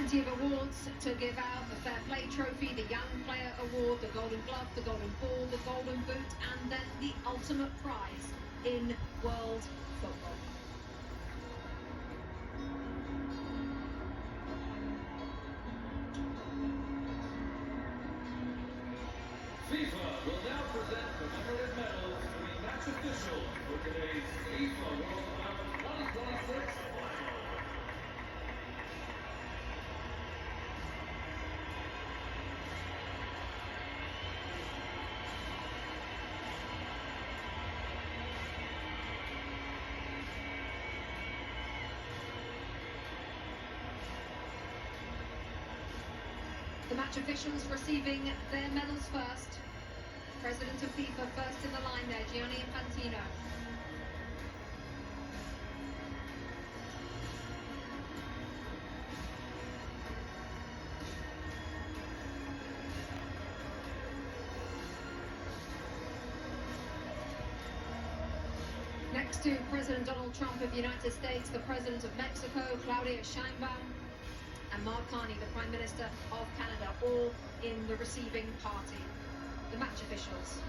Plenty of awards to give out: the Fair Play Trophy, the Young Player Award, the Golden Glove, the Golden Ball, the Golden Boot, and then the ultimate prize in world football. FIFA will now present commemorative medals to the match officials for today's FIFA World Cup 2026 final. The match officials receiving their medals first. President of FIFA first in the line there, Gianni Infantino. Next to President Donald Trump of the United States, the President of Mexico, Claudia Sheinbaum, and Mark Carney, the Prime Minister of Canada, all in the receiving party. The match officials.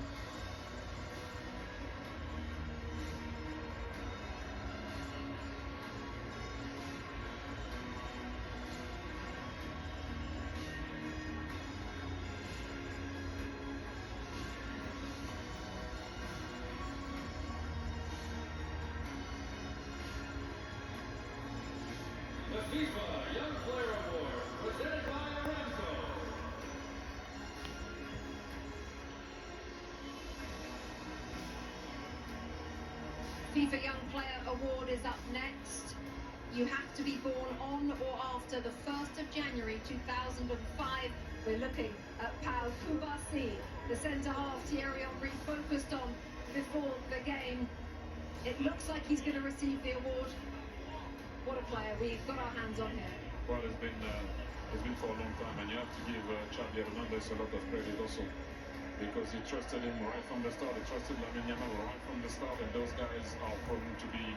The FIFA Young Player Award, presented by Aramco. FIFA Young Player Award is up next. You have to be born on or after the 1st of January 2005. We're looking at Pau Kubasi, the centre-half Thierry Henry focused on before the game. It looks like he's going to receive the award. What a player we've got our hands on here. Well, it's been for a long time, and you have to give Xavi Hernandez a lot of credit also, because he trusted him right from the start. He trusted Lamine Yamal right from the start, and those guys are proven to be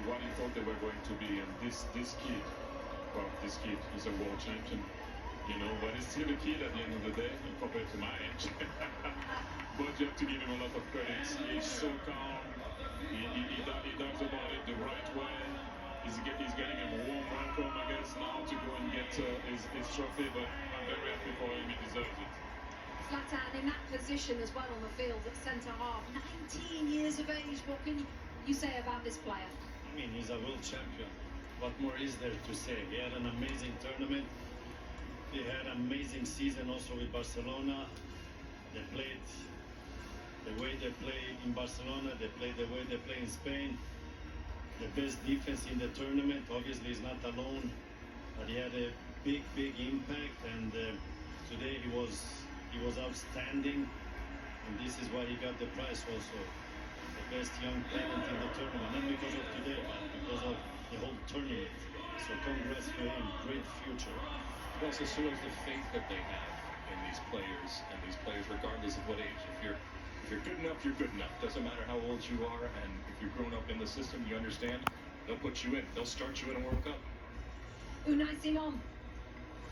what he thought they were going to be. And this kid, well, this kid is a world champion, you know, but he's still a kid at the end of the day compared to my age. But you have to give him a lot of credit. He's so calm. He does about it the right way. He's getting a warm welcome, I guess, now to go and get his trophy, but I'm very happy for him. He deserves it. Zlatan in that position as well on the field at centre-half, 19 years of age. What can you say about this player? I mean, he's a world champion. What more is there to say? He had an amazing tournament. He had an amazing season also with Barcelona. They played the way they play in Barcelona. They played the way they play in Spain. The best defense in the tournament. Obviously, he's not alone, but he had a big impact. And today he was outstanding, and this is why he got the prize also. The best young talent in the tournament, not because of today, but because of the whole tournament. So congrats to him, great future. It also shows the faith that they have in these players, regardless of what age. If you're good enough, you're good enough. Doesn't matter how old you are, and if you've grown up in the system, you understand, they'll put you in. They'll start you in a World Cup. Unai Simon,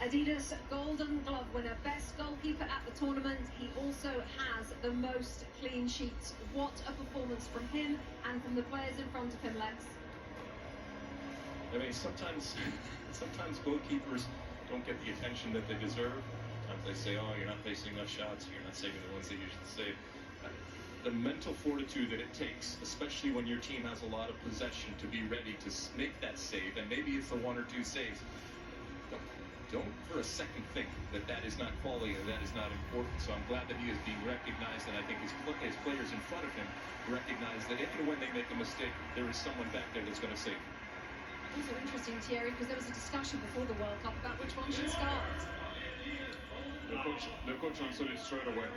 Adidas Golden Glove winner, best goalkeeper at the tournament. He also has the most clean sheets. What a performance from him and from the players in front of him, Lex. I mean, sometimes goalkeepers don't get the attention that they deserve. Sometimes they say, oh, you're not facing enough shots, you're not saving the ones that you should save. The mental fortitude that it takes, especially when your team has a lot of possession, to be ready to make that save, and maybe it's the one or two saves. Don't for a second think that is not quality and that is not important. So I'm glad that he is being recognized, and I think his players in front of him recognize that even when they make a mistake, there is someone back there that's going to save him. Also interesting, Thierry, because there was a discussion before the World Cup about which one should start. The coach answered it straight away.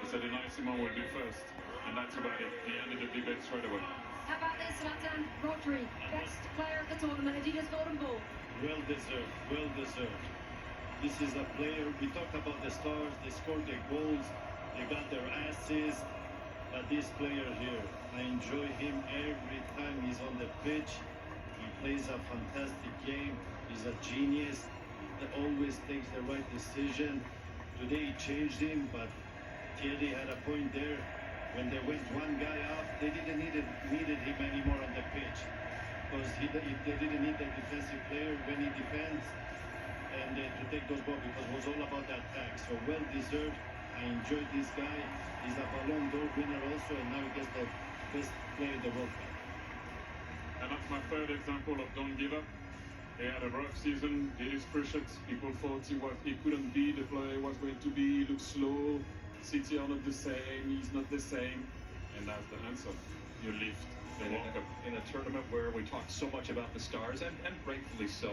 He said Unai Simon will do first, and that's about it. He ended the debate straight away. How about this, Zlatan? Rodri, best player of the tournament, Adidas Golden Ball. Well deserved, well deserved. This is a player, we talked about the stars, they scored their goals, they got their assists, but this player here, I enjoy him every time he's on the pitch. He plays a fantastic game, he's a genius, always takes the right decision. Today he changed him, but Thierry had a point there. When they went one guy off, they didn't needed him anymore on the pitch, because they didn't need the defensive player when he defends and to take those balls, because it was all about the attack. So well deserved. I enjoyed this guy. He's a Ballon d'Or winner also, and now he gets the best player in the World Cup. And that's my third example of don't give up. He had a rough season. It is precious. People thought he couldn't be the player he was going to be. He looked slow. City are not the same. He's not the same. And that's the answer. You lift the World Cup. In a tournament where we talk so much about the stars, and rightfully so,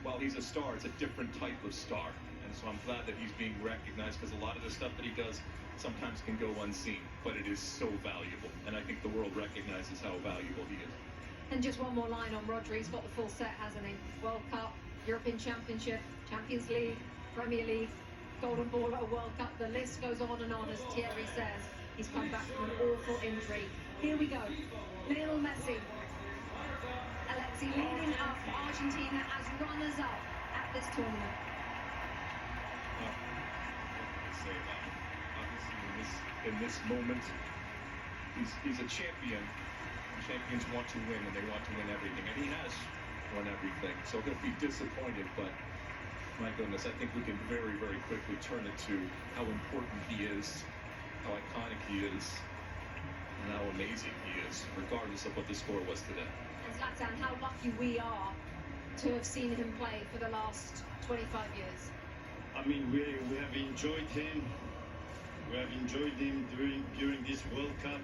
while he's a star, it's a different type of star. And so I'm glad that he's being recognized, because a lot of the stuff that he does sometimes can go unseen, but it is so valuable. And I think the world recognizes how valuable he is. And just one more line on Rodri. He's got the full set, hasn't he? World Cup, European Championship, Champions League, Premier League, Golden Ball at a World Cup. The list goes on and on, as Thierry says. He's come back from an awful injury. Here we go. Lionel Messi. Alexi leading up Argentina as runners-up at this tournament. What can I say about him? Obviously, in this moment, he's a champion. Champions want to win, and they want to win everything, and he has won everything. So he'll be disappointed, but my goodness, I think we can very, very quickly turn it to how important he is, how iconic he is, and how amazing he is, regardless of what the score was today. And Zlatan, how lucky we are to have seen him play for the last 25 years. I mean, we have enjoyed him. We have enjoyed him during this World Cup.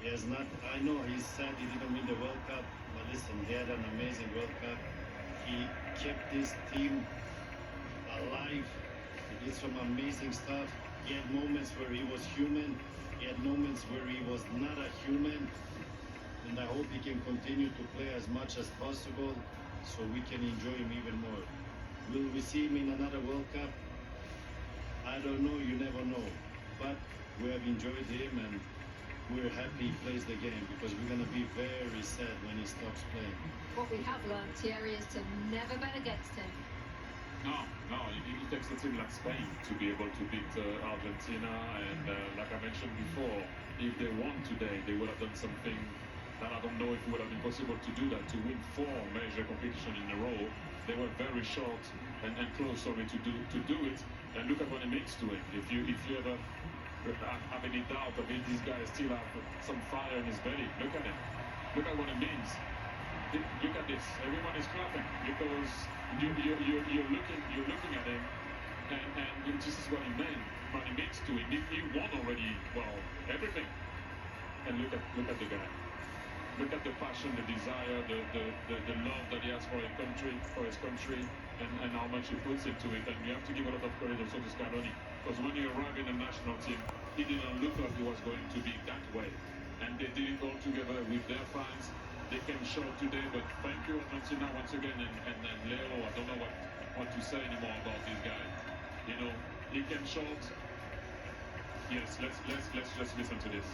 He has not. I know he's sad he didn't win the World Cup, but listen, he had an amazing World Cup. He kept this team alive. He did some amazing stuff. He had moments where he was human. He had moments where he was not a human. And I hope he can continue to play as much as possible, so we can enjoy him even more. Will we see him in another World Cup? I don't know, you never know. But we have enjoyed him, and we're happy he plays the game, because we're going to be very sad when he stops playing. What we have learned, Thierry, is to never bet against him. No, he takes a team like Spain to be able to beat Argentina, and like I mentioned before, if they won today, they would have done something that I don't know if it would have been possible to do that, to win 4 major competitions in a row. They were very short and close, sorry, to do it, and look at what it makes to it. If you ever have any doubt of if these guys still have some fire in his belly, look at him. Look at what it means. Look at this. Everyone is clapping because you're looking at him, and this is what he meant. What he means to him. He won already. Well, everything. And look at the guy. Look at the passion, the desire, the love that he has for his country, and how much he puts into it. And you have to give a lot of credit also to Scaloni, because when he arrived in the national team, he didn't look like he was going to be that way. And they did it all together with their fans. They came short today, but thank you, Argentina, once again, and Leo. I don't know what to say anymore about this guy. You know, he came short. Yes, let's just listen to this.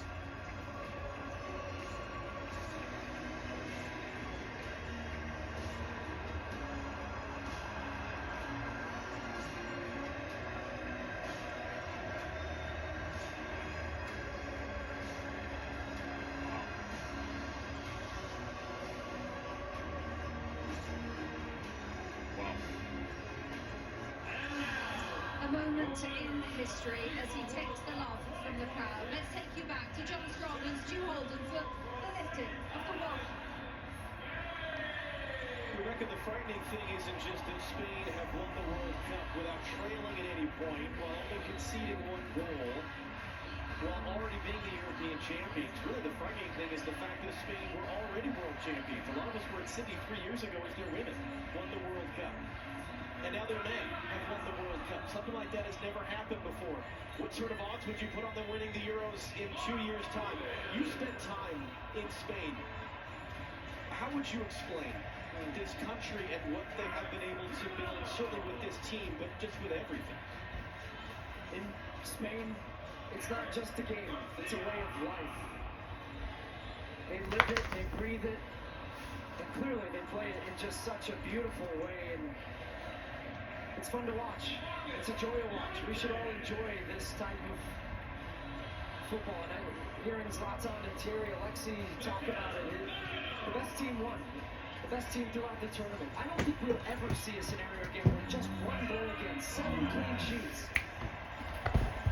A moment in history as he takes the love from the crowd. Let's take you back to John Scotland's Stu Holden for the lifting of the World Cup. We reckon the frightening thing isn't just that Spain have won the World Cup without trailing at any point, while only conceding 1 goal, while already being the European champions. Really, the frightening thing is the fact that Spain were already world champions. A lot of us were at Sydney 3 years ago as their women won the World Cup. And now their men have won the World Cup. Something like that has never happened before. What sort of odds would you put on them winning the Euros in 2 years' time? You spent time in Spain. How would you explain this country and what they have been able to build, certainly with this team, but just with everything? In Spain, it's not just a game, it's a way of life. They live it, they breathe it, and clearly they play it in just such a beautiful way. And It's fun to watch. It's a joy to watch. We should all enjoy this type of football. And hearing Zlatan and Thierry Alexi talk about it, the best team won. The best team throughout the tournament. I don't think we'll ever see a scenario again where just one goal again, 7 clean sheets.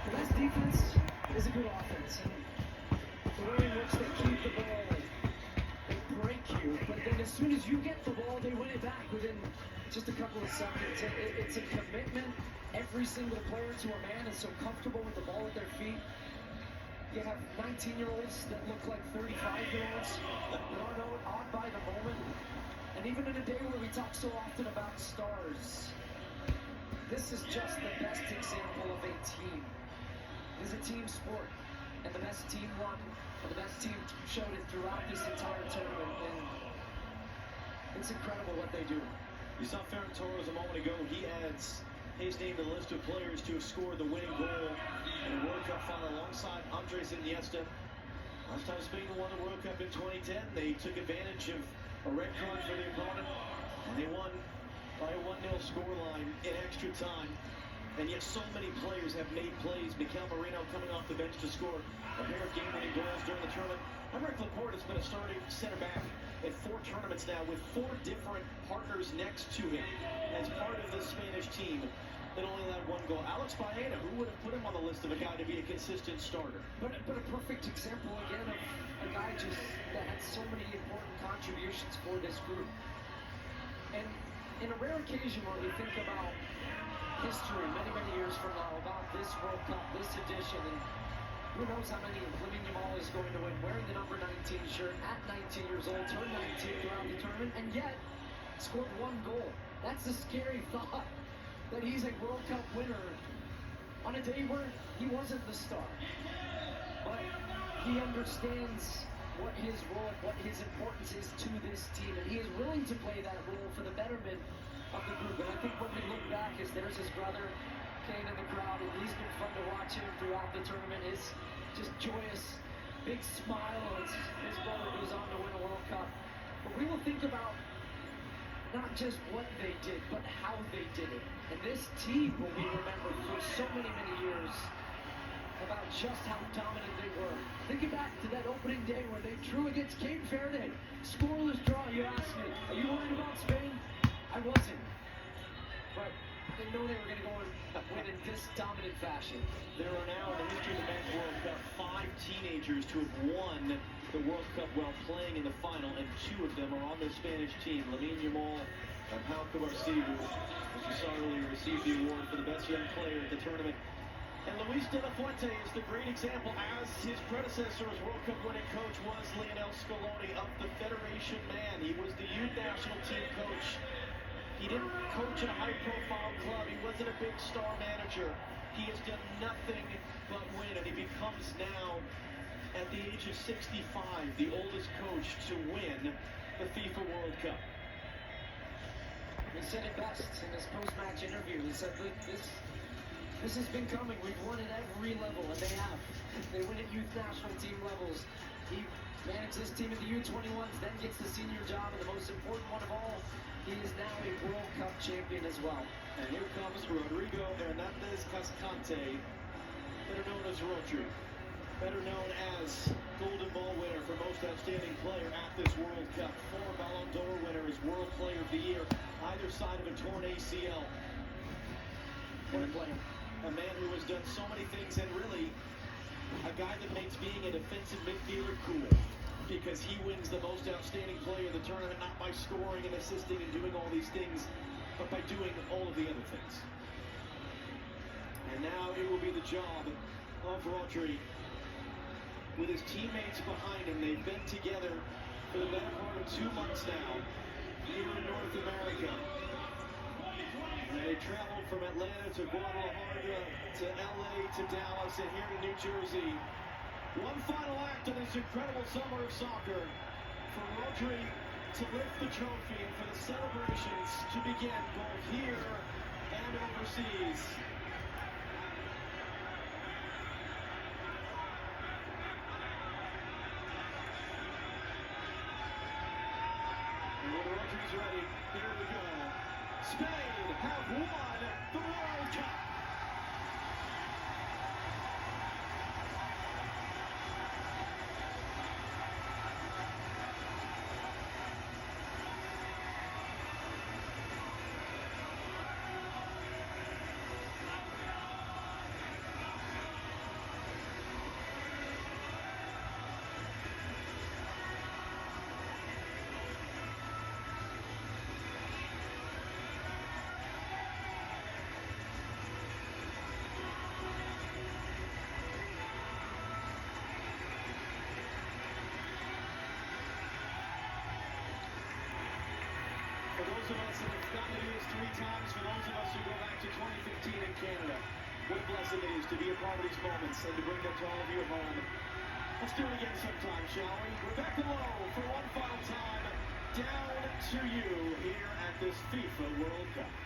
The best defense is a good offense. And the way in which they keep the ball, they break you, but then as soon as you get the ball, they win it back within just a couple of seconds. It's a commitment. Every single player to a man is so comfortable with the ball at their feet. You have 19-year-olds that look like 35-year-olds that are awed by the moment. And even in a day where we talk so often about stars, this is just the best example of a team. It is a team sport, and the best team won, and the best team showed it throughout this entire tournament, and it's incredible what they do. You saw Ferran Torres a moment ago. He adds his name to the list of players to have scored the winning goal in a World Cup final alongside Andres Iniesta. Last time Spain won the World Cup in 2010, they took advantage of a red card for the opponent, and they won by a 1-0 scoreline in extra time. And yet so many players have made plays. Mikel Merino coming off the bench to score a pair of game-winning goals during the tournament. Aymeric Laporte has been a starting center back at 4 tournaments now with 4 different partners next to him as part of the Spanish team that only allowed 1 goal. Alex Baena, who would have put him on the list of a guy to be a consistent starter? But a perfect example again of a guy just that had so many important contributions for this group. And in a rare occasion where we think about history many, many years from now, about this World Cup, this edition, and who knows how many Lamine Yamal is going to win wearing the number 19 shirt at 19 years old, turned 19 throughout the tournament, and yet scored 1 goal. That's a scary thought, that he's a World Cup winner on a day where he wasn't the star. But he understands what his role, what his importance is to this team, and he is willing to play that role for the betterment of the group. And I think when we look back, there's his brother Kane in the crowd, and he's been fun to watch him throughout the tournament. His just joyous, big smile as his brother goes on to win a World Cup. But we will think about not just what they did, but how they did it. And this team will be remembered for so many, many years about just how dominant they were. Thinking back to that opening day where they drew against Cape Verde. Scoreless draw, you asked me, are you worried about Spain? I wasn't. But I didn't know they were going to go and win in this dominant fashion. There are now, in the history of the Men's World Cup, 5 teenagers to have won the World Cup while playing in the final, and 2 of them are on the Spanish team. Lamine Yamal and Pau Cubarsí, who, as you saw earlier, received the award for the best young player at the tournament. And Luis de la Fuente is the great example, as his predecessor as World Cup winning coach was Lionel Scaloni, of the Federation man. He was the youth national team coach. He didn't coach in a high-profile club. He wasn't a big star manager. He has done nothing but win, and he becomes now, at the age of 65, the oldest coach to win the FIFA World Cup. He said it best in his post-match interview. He said, look, this has been coming. We've won at every level, and they have. They win at youth national team levels. He managed this team at the U21s, then gets the senior job, and the most important one of all, he is now a World Cup champion as well. And here comes Rodrigo Hernandez Cascante, better known as Rodri, better known as Golden Ball winner for most outstanding player at this World Cup, 4 Ballon d'Or winners, World Player of the Year, either side of a torn ACL. What a player. A man who has done so many things, and really a guy that makes being a defensive midfielder cool, because he wins the most outstanding player of the tournament, not by scoring and assisting and doing all these things, but by doing all of the other things. And now it will be the job of Rodri, with his teammates behind him. They've been together for the better part of 2 months now here in North America. And they traveled from Atlanta to Guadalajara to LA to Dallas and here to New Jersey. One final act of this incredible summer of soccer for Rodri to lift the trophy and for the celebrations to begin both here and overseas. And when Rodri's ready, here we go. Spain have won blessing. We've gotten to do this 3 times for those of us who go back to 2015 in Canada. What a blessing it is to be a part of these moments and to bring them to all of you at home. Let's do it again sometime, shall we? Rebecca Lowe for one final time. Down to you here at this FIFA World Cup.